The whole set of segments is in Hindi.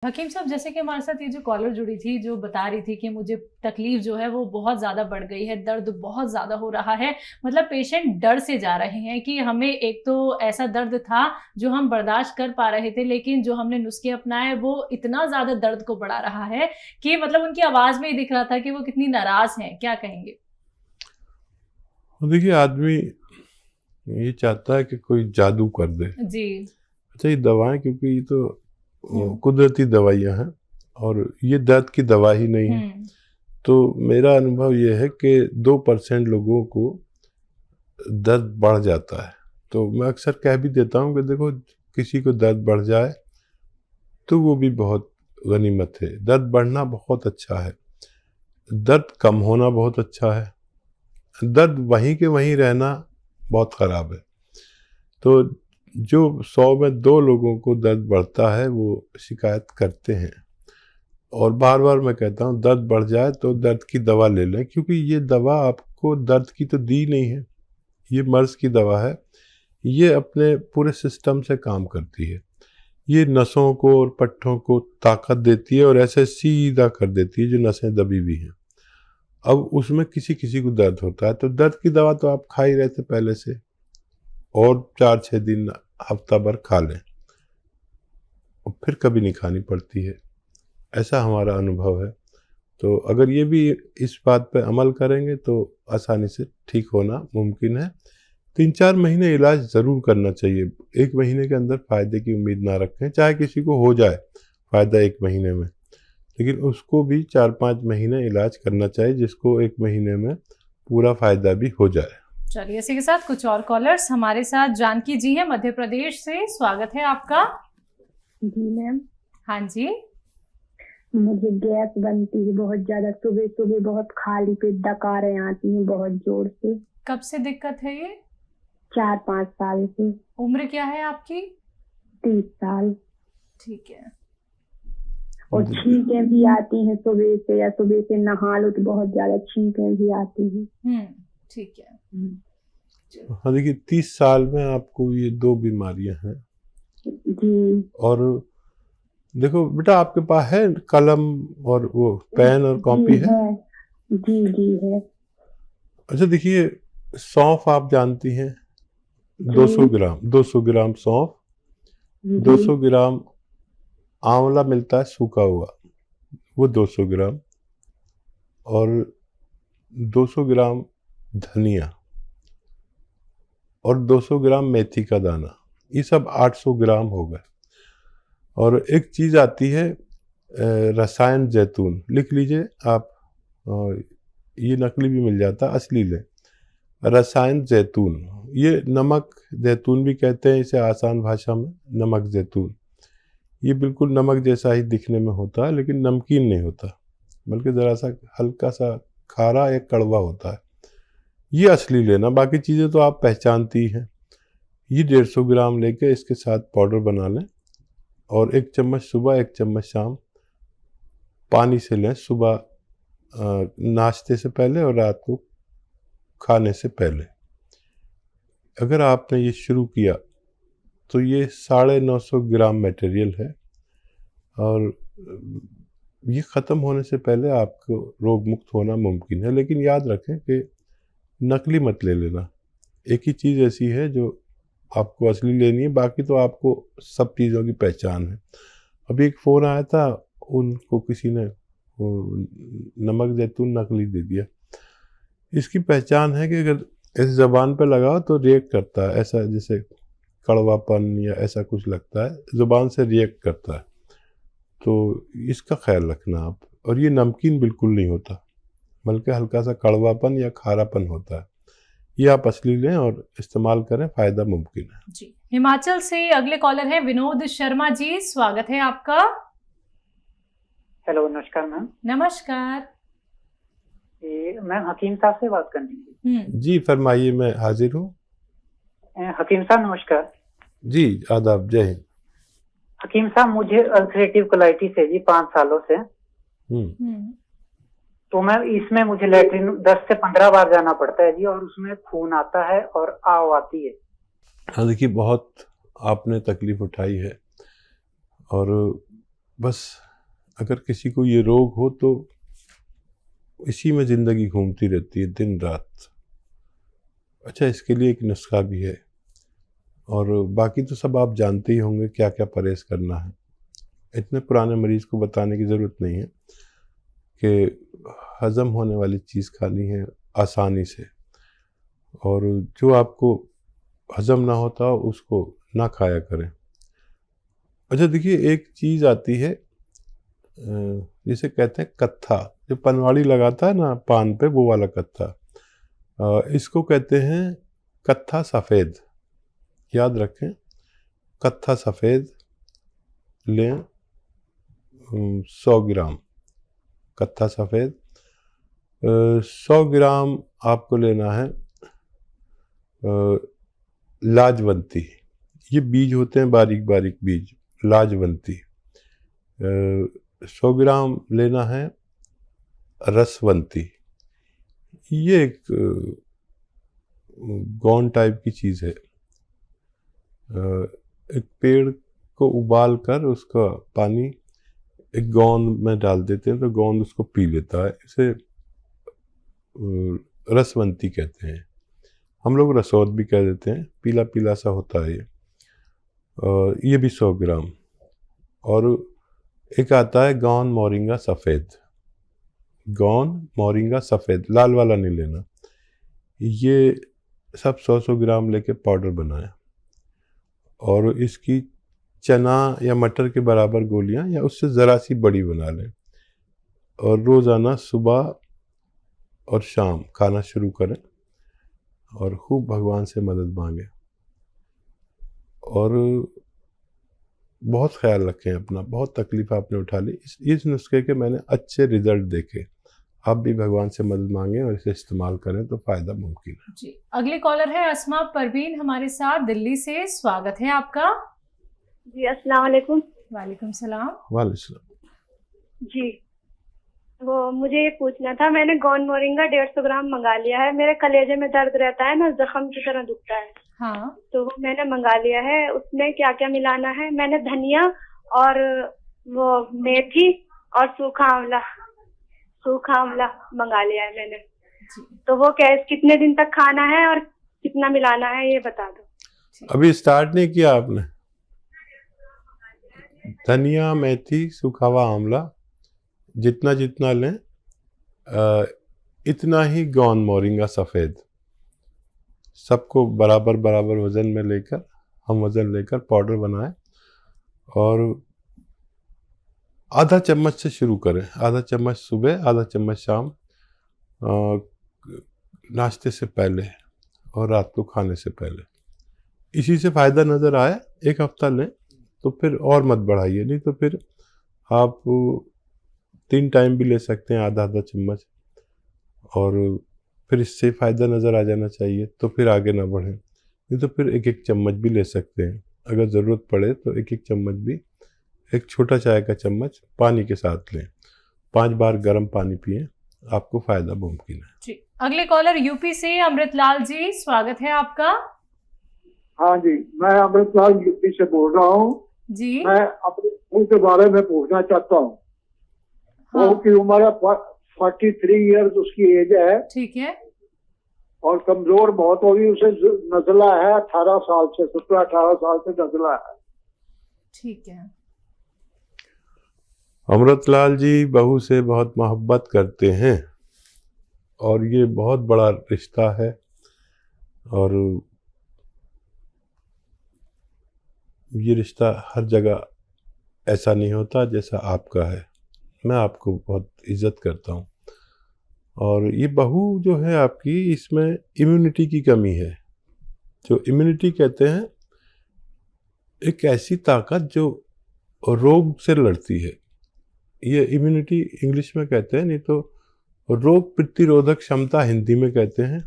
हकीम साहब, जैसे कि हमारे साथ ये जो कॉलर जुड़ी थी, जो बता रही थी कि मुझे तकलीफ जो है वो बहुत ज़्यादा बढ़ गई है, दर्द बहुत ज़्यादा हो रहा है, मतलब पेशेंट डर से जा रहे हैं कि हमें एक तो ऐसा दर्द था जो हम बर्दाश्त कर पा रहे थे, लेकिन जो हमने नुस्खे अपनाए वो इतना ज़्यादा दर्द को बढ़ा रहा है कि मतलब उनकी आवाज़ में ही दिख रहा था कि वो कितनी नाराज़ हैं। क्या कहेंगे? देखिए, आदमी ये चाहता है कि कोई जादू कर दे। जी। अच्छा, ये दवाएं, क्योंकि ये तो कुदरती दवाइयाँ हैं और ये दर्द की दवा ही नहीं है। तो मेरा अनुभव ये है कि 2% लोगों को दर्द बढ़ जाता है। तो मैं अक्सर कह भी देता हूँ कि देखो, किसी को दर्द बढ़ जाए तो वो भी बहुत गनीमत है। दर्द बढ़ना बहुत अच्छा है, दर्द कम होना बहुत अच्छा है, दर्द वहीं के वहीं रहना बहुत ख़राब है। तो जो 100 में 2 लोगों को दर्द बढ़ता है वो शिकायत करते हैं। और बार बार मैं कहता हूँ, दर्द बढ़ जाए तो दर्द की दवा ले लें, क्योंकि ये दवा आपको दर्द की तो दी नहीं है, ये मर्ज़ की दवा है। ये अपने पूरे सिस्टम से काम करती है। ये नसों को और पट्टों को ताकत देती है और ऐसे सीधा कर देती है जो नसें दबी हुई हैं। अब उसमें किसी किसी को दर्द होता है, तो दर्द की दवा तो आप खा ही रहे थे पहले से, और 4-6 दिन हफ्ता भर खा लें और फिर कभी नहीं खानी पड़ती है। ऐसा हमारा अनुभव है। तो अगर ये भी इस बात पे अमल करेंगे तो आसानी से ठीक होना मुमकिन है। 3-4 महीने इलाज ज़रूर करना चाहिए। 1 महीने के अंदर फ़ायदे की उम्मीद ना रखें। चाहे किसी को हो जाए फ़ायदा 1 महीने में, लेकिन उसको भी 4-5 महीने इलाज करना चाहिए, जिसको 1 महीने में पूरा फ़ायदा भी हो जाए। चलिए, इसी के साथ कुछ और कॉलर्स हमारे साथ। जानकी जी हैं मध्य प्रदेश से, स्वागत है आपका। जी मैम। हाँ जी। मुझे गैस बनती है बहुत ज्यादा, सुबह सुबह बहुत खाली पेट डकारें आती हैं बहुत जोर से। कब से दिक्कत है ये? 4-5 साल से। उम्र क्या है आपकी? 30 साल। ठीक है। और छींकें भी आती हैं सुबह से, या सुबह से नहा लो तो बहुत ज्यादा छींकें भी आती हैं। ठीक है। हाँ, देखिए, 30 साल में आपको ये 2 बीमारियां हैं। जी। और देखो बेटा, आपके पास है कलम और वो पेन और कॉपी है? जी जी है। अच्छा, देखिए, सौंफ आप जानती हैं? 200 ग्राम सौंफ, 200 ग्राम आंवला मिलता है सूखा हुआ, वो 200 ग्राम, और 200 ग्राम धनिया, और 200 ग्राम मेथी का दाना। ये सब 800 ग्राम हो गए। और एक चीज़ आती है रसायन जैतून, लिख लीजिए आप। ये नकली भी मिल जाता, असली लें। रसायन जैतून, ये नमक जैतून भी कहते हैं इसे आसान भाषा में, नमक जैतून। ये बिल्कुल नमक जैसा ही दिखने में होता है, लेकिन नमकीन नहीं होता, बल्कि ज़रा सा हल्का सा खारा या कड़वा होता है। ये असली लेना, बाकी चीज़ें तो आप पहचानती ही हैं। ये 150 ग्राम लेके इसके साथ पाउडर बना लें, और 1 चम्मच सुबह 1 चम्मच शाम पानी से लें, सुबह नाश्ते से पहले और रात को खाने से पहले। अगर आपने ये शुरू किया तो ये 950 ग्राम मटेरियल है, और ये ख़त्म होने से पहले आपको रोग मुक्त होना मुमकिन है। लेकिन याद रखें कि नकली मत ले लेना। एक ही चीज़ ऐसी है जो आपको असली लेनी है, बाकी तो आपको सब चीज़ों की पहचान है। अभी एक फ़ोन आया था, उनको किसी ने वो नमक जैतून नकली दे दिया। इसकी पहचान है कि अगर इस ज़बान पे लगाओ तो रिएक्ट करता है, ऐसा जैसे कड़वापन या ऐसा कुछ लगता है, ज़ुबान से रिएक्ट करता है। तो इसका ख्याल रखना आप। और ये नमकीन बिल्कुल नहीं होता, बल्कि हल्का सा कड़वापन या खारापन होता है। ये आप असली लें और इस्तेमाल करें, फ़ायदा मुमकिन है जी। हिमाचल से अगले कॉलर हैं विनोद शर्मा जी, स्वागत है आपका। हेलो, नमस्कार मैम। नमस्कार। मैं हकीम साहब से बात करनी थी। जी फरमाइए, मैं हाजिर हूँ। हकीम साहब नमस्कार। जी आदाब, जय हिंद। हकीम साहब, मुझे अल्सरेटिव कोलाइटिस है जी 5 सालों से। तो मैं इसमें मुझे लेटरिन 10 से 15 बार जाना पड़ता है जी, और उसमें खून आता है और आव आती है। हाँ, देखिए, बहुत आपने तकलीफ उठाई है, और बस अगर किसी को ये रोग हो तो इसी में ज़िंदगी घूमती रहती है दिन रात। अच्छा, इसके लिए एक नुस्खा भी है, और बाकी तो सब आप जानते ही होंगे क्या क्या परहेज करना है। इतने पुराने मरीज़ को बताने की ज़रूरत नहीं है कि हज़म होने वाली चीज़ खानी है आसानी से, और जो आपको हज़म ना होता हो उसको ना खाया करें। अच्छा देखिए, एक चीज़ आती है जिसे कहते हैं कत्था, जो पनवाड़ी लगाता है ना पान पे, वो वाला कत्था। इसको कहते हैं कत्था सफ़ेद। याद रखें, कत्था सफ़ेद लें 100 ग्राम। कत्था सफ़ेद 100 ग्राम आपको लेना है। लाजवंती, ये बीज होते हैं बारीक बारीक बीज, लाजवंती। 100 ग्राम लेना है रसवंती। ये एक गौन टाइप की चीज़ है। एक पेड़ को उबाल कर उसका पानी एक गोंद में डाल देते हैं तो गोंद उसको पी लेता है। इसे रसवंती कहते हैं। हम लोग रसौद भी कह देते हैं, पीला पीला सा होता है ये भी 100 ग्राम। और एक आता है गौन मोरिंगा सफ़ेद। गौन मोरिंगा सफ़ेद, लाल वाला नहीं लेना। ये सब 100 ग्राम लेके पाउडर बनाएं, और इसकी चना या मटर के बराबर गोलियां या उससे ज़रा सी बड़ी बना लें, और रोज़ाना सुबह और शाम खाना शुरू करें, और खूब भगवान से मदद मांगें, और बहुत ख्याल रखें अपना। बहुत तकलीफ आपने उठा ली, इस नुस्खे के मैंने अच्छे रिजल्ट देखे। आप भी भगवान से मदद मांगें और इसे इस्तेमाल करें तो फ़ायदा मुमकिन है जी। अगले कॉलर है अस्मा परवीन हमारे साथ दिल्ली से। स्वागत है आपका। जी अस्सलाम वालेकुम। वालेकुम सलाम। वालेकुम। जी, वो मुझे ये पूछना था, मैंने गोंद मोरिंगा 150 ग्राम मंगा लिया है। मेरे कलेजे में दर्द रहता है ना, जख्म की तरह दुखता है। हाँ, तो वो मैंने मंगा लिया है। उसमें क्या क्या मिलाना है? मैंने धनिया और वो मेथी और सूखा आंवला मंगा लिया है मैंने। तो वो कितने दिन तक खाना है और कितना मिलाना है, ये बता दो। अभी स्टार्ट नहीं किया आपने? धनिया, मेथी, सूखा हुआ आंवला जितना जितना लें, इतना ही गौन मोरिंगा सफ़ेद, सबको बराबर बराबर वज़न में लेकर, हम वज़न लेकर पाउडर बनाएं, और आधा चम्मच से शुरू करें। आधा चम्मच सुबह, आधा चम्मच शाम, नाश्ते से पहले और रात को खाने से पहले। इसी से फ़ायदा नज़र आए, एक हफ्ता लें तो फिर और मत बढ़ाइए, नहीं तो फिर आप 3 टाइम भी ले सकते हैं आधा आधा चम्मच, और फिर इससे फ़ायदा नज़र आ जाना चाहिए तो फिर आगे ना बढ़ें। नहीं तो फिर एक एक चम्मच भी ले सकते हैं, अगर ज़रूरत पड़े तो एक एक चम्मच भी, एक छोटा चाय का चम्मच पानी के साथ लें। 5 बार गर्म पानी पिएं, आपको फ़ायदा मुमकिन है जी। अगले कॉलर यूपी से अमृतलाल जी, स्वागत है आपका। हाँ जी, मैं अमृतलाल यूपी से बोल रहा हूँ जी। मैं अपने स्कूल के बारे में पूछना चाहता हूँ। हाँ। वो की उम्र है 43 ईयर्स उसकी एज है। ठीक है। और कमजोर बहुत होगी, उसे नजला है 18 साल से, 17-18 साल से नजला है। ठीक है। अमृतलाल जी बहू से बहुत मोहब्बत करते हैं, और ये बहुत बड़ा रिश्ता है, और ये रिश्ता हर जगह ऐसा नहीं होता जैसा आपका है। मैं आपको बहुत इज़्ज़त करता हूँ, और ये बहू जो है आपकी, इसमें इम्यूनिटी की कमी है। जो इम्यूनिटी कहते हैं, एक ऐसी ताकत जो रोग से लड़ती है, ये इम्यूनिटी इंग्लिश में कहते हैं, नहीं तो रोग प्रतिरोधक क्षमता हिंदी में कहते हैं।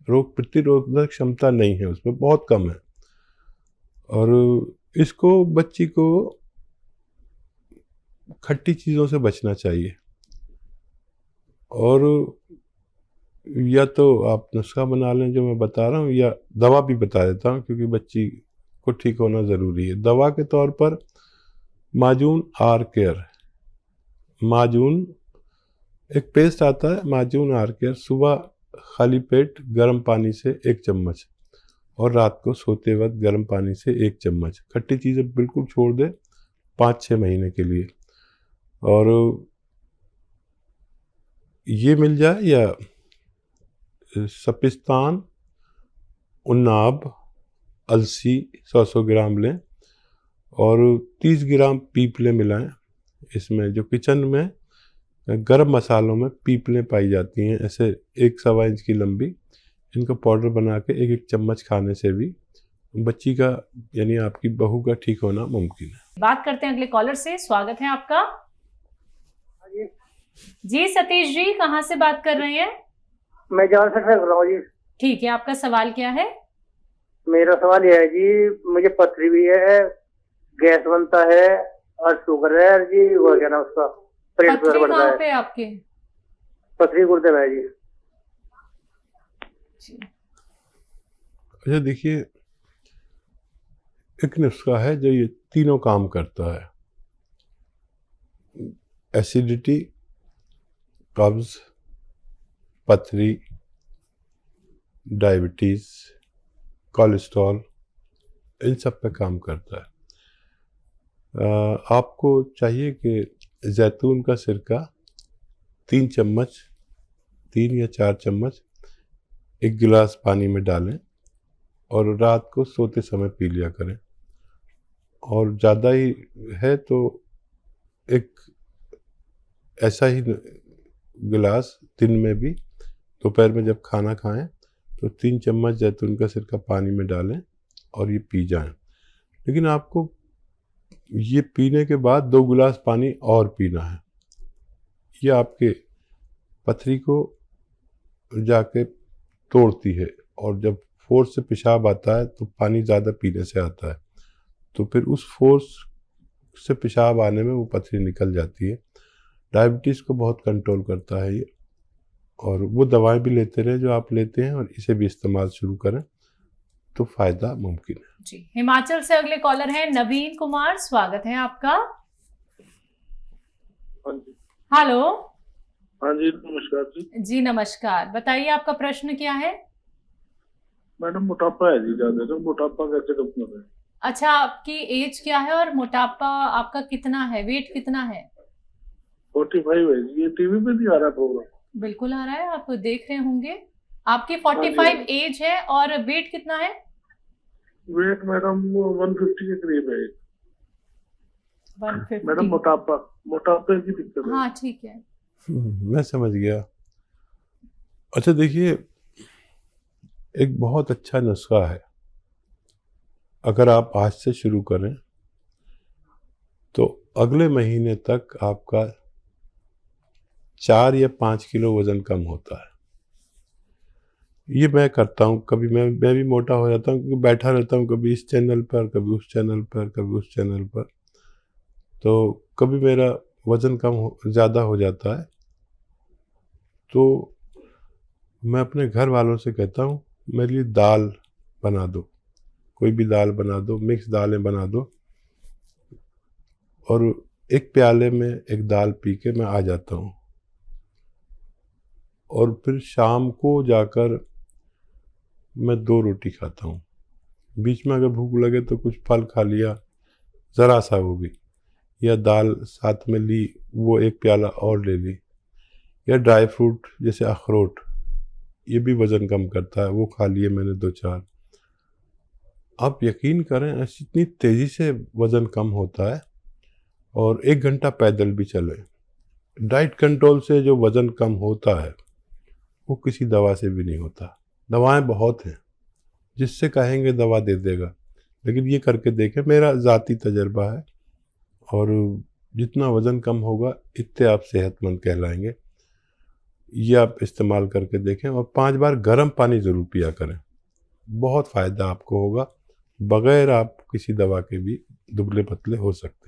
रोग प्रतिरोधक क्षमता नहीं है उसमें, बहुत कम है। और इसको, बच्ची को खट्टी चीज़ों से बचना चाहिए, और या तो आप नुस्खा बना लें जो मैं बता रहा हूँ, या दवा भी बता देता हूँ, क्योंकि बच्ची को ठीक होना ज़रूरी है। दवा के तौर पर माजून आर केयर, माजून एक पेस्ट आता है, माजून आर केयर, सुबह खाली पेट गर्म पानी से 1 चम्मच और रात को सोते वक्त गर्म पानी से 1 चम्मच। खट्टी चीज़ें बिल्कुल छोड़ दे 5-6 महीने के लिए। और ये मिल जाए या सपिस्तान, उन्नाब, अलसी 100 ग्राम लें और 30 ग्राम पीपलें मिलाएं इसमें। जो किचन में गरम मसालों में पीपलें पाई जाती हैं, ऐसे 1-1.25 इंच की लंबी, इनको पाउडर बना के 1-1 चम्मच खाने से भी बच्ची का यानी आपकी बहू का ठीक होना मुमकिन है। बात करते हैं अगले कॉलर से। स्वागत है आपका। जी सतीश जी, कहाँ से बात कर रहे हैं? मैं जान सकता हूँ जी। ठीक है, आपका सवाल क्या है? मेरा सवाल यह है जी, मुझे पथरी भी है, गैस बनता है और शुगर है जी, वो क्या ना उसका पेट पथरी बढ़ता कहाँ है। पे आपके? पथरी गुर्दे में है जी। अच्छा देखिए, एक नुस्खा है जो ये तीनों काम करता है। एसिडिटी, कब्ज, पथरी, डायबिटीज, कोलेस्ट्रॉल, इन सब पे काम करता है। आपको चाहिए कि जैतून का सिरका 3 चम्मच, 3 या 4 चम्मच 1 गिलास पानी में डालें और रात को सोते समय पी लिया करें। और ज़्यादा ही है तो एक ऐसा ही गिलास दिन में भी, दोपहर में जब खाना खाएं तो 3 चम्मच जैतून का सिरका पानी में डालें और ये पी जाएं। लेकिन आपको ये पीने के बाद 2 गिलास पानी और पीना है। ये आपके पथरी को जाके तोड़ती है और जब फोर्स से पेशाब आता है तो पानी ज़्यादा पीने से आता है, तो फिर उस फोर्स से पेशाब आने में वो पथरी निकल जाती है। डायबिटीज़ को बहुत कंट्रोल करता है ये। और वो दवाएं भी लेते रहे जो आप लेते हैं और इसे भी इस्तेमाल शुरू करें तो फ़ायदा मुमकिन है। जी, हिमाचल से अगले कॉलर हैं नवीन कुमार। स्वागत है आपका। हेलो। हाँ जी, नमस्कार जी। जी नमस्कार, बताइए आपका प्रश्न क्या है? मैडम मोटापा है जी ज्यादा, तो मोटापा कैसे कम करें? अच्छा, आपकी एज क्या है और मोटापा आपका कितना है, वेट कितना है? 45 है जी। ये टीवी पे नहीं आ रहा प्रोग्राम? बिल्कुल आ रहा है, आप देख रहे होंगे। आपकी 45 एज है और वेट कितना है? वेट मैडम 150 के करीब है। 150। मैडम मोटापे की दिक्कत है। हाँ ठीक है। मैं समझ गया। अच्छा देखिए, एक बहुत अच्छा नुस्खा है। अगर आप आज से शुरू करें तो अगले महीने तक आपका 4 या 5 किलो वज़न कम होता है। ये मैं करता हूँ। कभी मैं भी मोटा हो जाता हूँ क्योंकि बैठा रहता हूँ, कभी इस चैनल पर, कभी उस चैनल पर, कभी उस चैनल पर, तो कभी मेरा वज़न ज़्यादा हो जाता है। तो मैं अपने घर वालों से कहता हूँ मेरे लिए दाल बना दो, कोई भी दाल बना दो, मिक्स दालें बना दो, और एक प्याले में एक दाल पी के मैं आ जाता हूँ। और फिर शाम को जाकर मैं 2 रोटी खाता हूँ। बीच में अगर भूख लगे तो कुछ फल खा लिया, ज़रा सा वो भी, या दाल साथ में ली, वो एक प्याला और ले ली, या ड्राई फ्रूट जैसे अखरोट, ये भी वज़न कम करता है, वो खा लिए मैंने 2-4। आप यकीन करें ऐसी इतनी तेज़ी से वज़न कम होता है। और 1 घंटा पैदल भी चलें। डाइट कंट्रोल से जो वज़न कम होता है वो किसी दवा से भी नहीं होता। दवाएं बहुत हैं, जिससे कहेंगे दवा दे देगा, लेकिन ये करके देखें, मेरा ज़ाती तजर्बा है। और जितना वज़न कम होगा इतने आप सेहतमंद कहलाएंगे। ये आप इस्तेमाल करके देखें और 5 बार गर्म पानी ज़रूर पिया करें, बहुत फ़ायदा आपको होगा। बग़ैर आप किसी दवा के भी दुबले पतले हो सकते हैं।